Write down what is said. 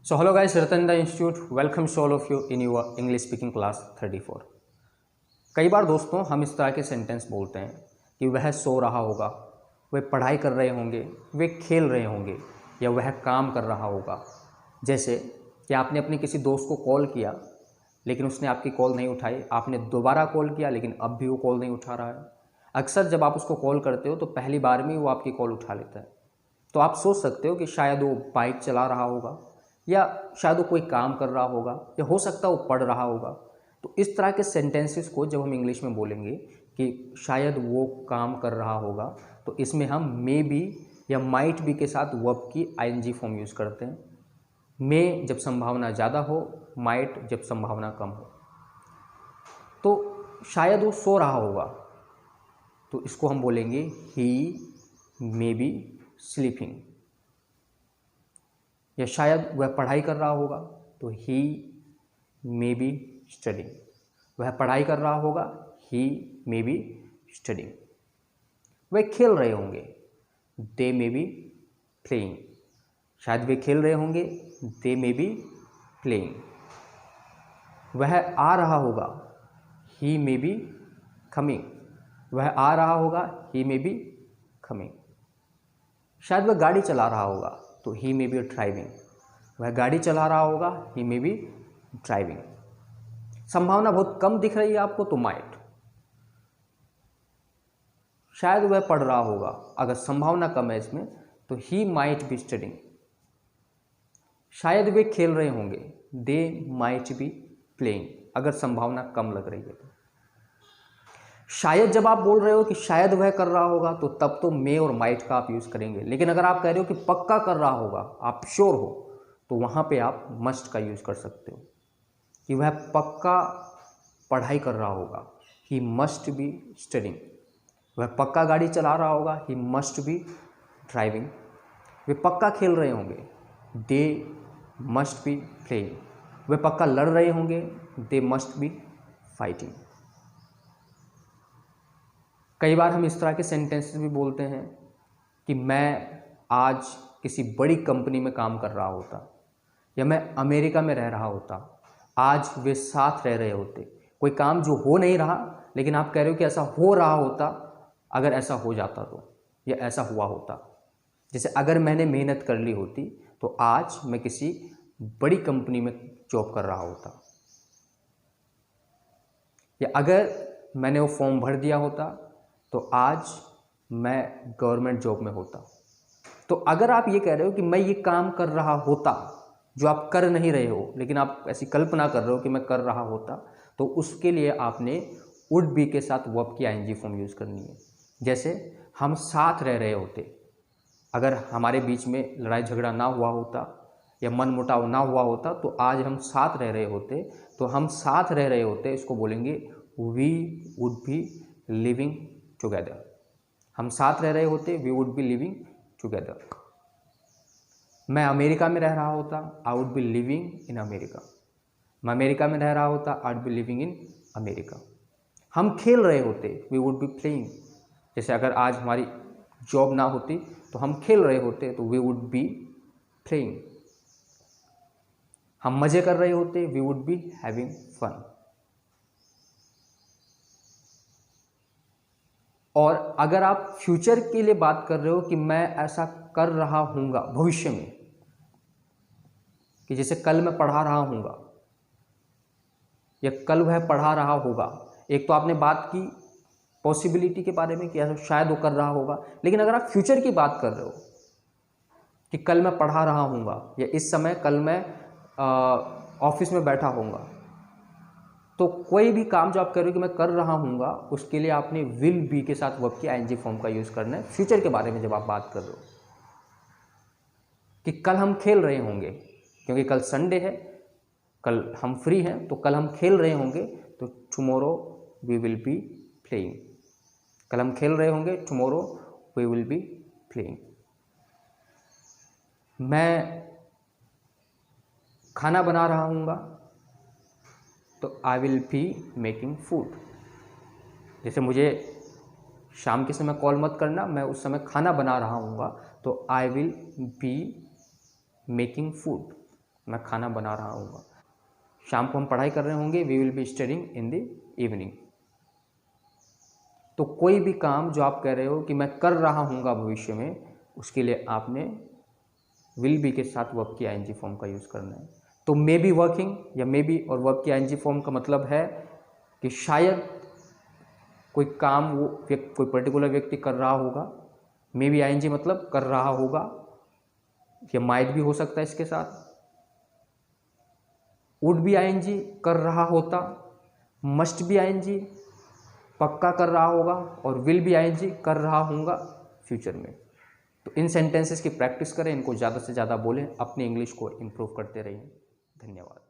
So hello guys, Ratan the Institute welcomes all of you in your English speaking class 34। कई बार दोस्तों हम इस तरह के सेंटेंस बोलते हैं कि वह सो रहा होगा, वे पढ़ाई कर रहे होंगे, वे खेल रहे होंगे या वह काम कर रहा होगा। जैसे कि आपने अपने किसी दोस्त को कॉल किया लेकिन उसने आपकी कॉल नहीं उठाई, आपने दोबारा कॉल किया लेकिन अब भी वो कॉल नहीं उठा रहा है। अक्सर जब आप उसको कॉल करते हो तो पहली बार में वो आपकी कॉल उठा लेता है, तो आप सोच सकते हो कि शायद वो बाइक चला रहा होगा या शायद वो कोई काम कर रहा होगा या हो सकता है वो पढ़ रहा होगा। तो इस तरह के सेंटेंसेस को जब हम इंग्लिश में बोलेंगे कि शायद वो काम कर रहा होगा, तो इसमें हम मे बी या माइट बी के साथ वर्ब की आईएनजी फॉर्म यूज़ करते हैं। मे जब संभावना ज़्यादा हो, माइट जब संभावना कम हो। तो शायद वो सो रहा होगा, तो इसको हम बोलेंगे ही मे बी स्लीपिंग। या शायद वह पढ़ाई कर रहा होगा, तो ही मे बी स्टडिंग। वह पढ़ाई कर रहा होगा, ही मे बी स्टडिंग। वह खेल रहे होंगे, दे मे बी प्लेइंग। शायद वे खेल रहे होंगे, दे मे बी प्लेइंग। वह आ रहा होगा, ही मे बी कमिंग। वह आ रहा होगा, ही मे बी कमिंग। शायद वह गाड़ी चला रहा होगा, तो ही मे बी ड्राइविंग। वह गाड़ी चला रहा होगा, ही मे बी ड्राइविंग। संभावना बहुत कम दिख रही है आपको, तो माइट। शायद वह पढ़ रहा होगा, अगर संभावना कम है इसमें, तो ही माइट बी स्टडिंग। शायद वे खेल रहे होंगे, दे माइट बी प्लेइंग, अगर संभावना कम लग रही है तो। शायद जब आप बोल रहे हो कि शायद वह कर रहा होगा, तो तब तो मे और माइट का आप यूज़ करेंगे। लेकिन अगर आप कह रहे हो कि पक्का कर रहा होगा, आप श्योर हो, तो वहाँ पे आप मस्ट का यूज़ कर सकते हो कि वह पक्का पढ़ाई कर रहा होगा, ही मस्ट बी स्टडिंग। वह पक्का गाड़ी चला रहा होगा, ही मस्ट बी ड्राइविंग। वे पक्का खेल रहे होंगे, दे मस्ट बी प्लेइंग। वे पक्का लड़ रहे होंगे, दे मस्ट बी फाइटिंग। कई बार हम इस तरह के सेंटेंसेस भी बोलते हैं कि मैं आज किसी बड़ी कंपनी में काम कर रहा होता, या मैं अमेरिका में रह रहा होता, आज वे साथ रह रहे होते। कोई काम जो हो नहीं रहा, लेकिन आप कह रहे हो कि ऐसा हो रहा होता, अगर ऐसा हो जाता तो, या ऐसा हुआ होता। जैसे अगर मैंने मेहनत कर ली होती तो आज मैं किसी बड़ी कंपनी में जॉब कर रहा होता, या अगर मैंने वो फॉर्म भर दिया होता तो आज मैं गवर्नमेंट जॉब में होता। तो अगर आप ये कह रहे हो कि मैं ये काम कर रहा होता, जो आप कर नहीं रहे हो लेकिन आप ऐसी कल्पना कर रहे हो कि मैं कर रहा होता, तो उसके लिए आपने वुड बी के साथ वर्ब की आईएनजी फॉर्म यूज़ करनी है। जैसे हम साथ रह रहे होते, अगर हमारे बीच में लड़ाई झगड़ा ना हुआ होता या मन मुटाव ना हुआ होता, तो आज हम साथ रह रहे होते। तो हम साथ रह रहे होते, इसको बोलेंगे we would be living together. हम साथ रह रहे होते, we would be living together. मैं अमेरिका में रह रहा होता, I would be living in America. मैं अमेरिका में रह रहा होता, I would be living in America. हम खेल रहे होते, वी वुड बी प्लेइंग। जैसे अगर आज हमारी जॉब ना होती तो हम खेल रहे होते, तो वी वुड बी प्लेइंग। हम मजे कर रहे होते, we would be having fun. और अगर आप फ्यूचर के लिए बात कर रहे हो कि मैं ऐसा कर रहा हूँगा भविष्य में, कि जैसे कल मैं पढ़ा रहा हूँगा या कल वह पढ़ा रहा होगा। एक तो आपने बात की पॉसिबिलिटी के बारे में कि ऐसा शायद वो कर रहा होगा, लेकिन अगर आप फ्यूचर की बात कर रहे हो कि कल मैं पढ़ा रहा हूँगा या इस समय कल मैं ऑफिस में बैठा होऊंगा, तो कोई भी काम जो आप कर रहे हो कि मैं कर रहा हूँगा, उसके लिए आपने विल बी के साथ वर्ब की आईएनजी फॉर्म का यूज़ करना है फ्यूचर के बारे में जब आप बात कर रहे हो। कि कल हम खेल रहे होंगे, क्योंकि कल संडे है, कल हम फ्री हैं, तो कल हम खेल रहे होंगे, तो tomorrow we will be playing. कल हम खेल रहे होंगे, tomorrow we will be playing. मैं खाना बना रहा हूँगा, तो I will be making food. जैसे मुझे शाम के समय कॉल मत करना, मैं उस समय खाना बना रहा हूँगा, तो I will be making food. मैं खाना बना रहा हूँगा। शाम को हम पढ़ाई कर रहे होंगे, we will be studying in the evening. तो कोई भी काम जो आप कह रहे हो कि मैं कर रहा हूँगा भविष्य में, उसके लिए आपने विल बी के साथ वर्ब की आईएनजी फॉर्म का यूज़ करना है। तो मे बी वर्किंग या मे बी और वर्ब की आईएनजी फॉर्म का मतलब है कि शायद कोई काम वो कोई पर्टिकुलर व्यक्ति कर रहा होगा। मे बी आईएनजी मतलब कर रहा होगा, या माइट भी हो सकता है इसके साथ। वुड भी आईएनजी कर रहा होता, मस्ट भी आईएनजी पक्का कर रहा होगा, और विल भी आईएनजी कर रहा होगा फ्यूचर में। तो इन सेंटेंसेस की प्रैक्टिस करें, इनको ज़्यादा से ज़्यादा बोलें, अपनी इंग्लिश को इम्प्रूव करते रहिए। धन्यवाद।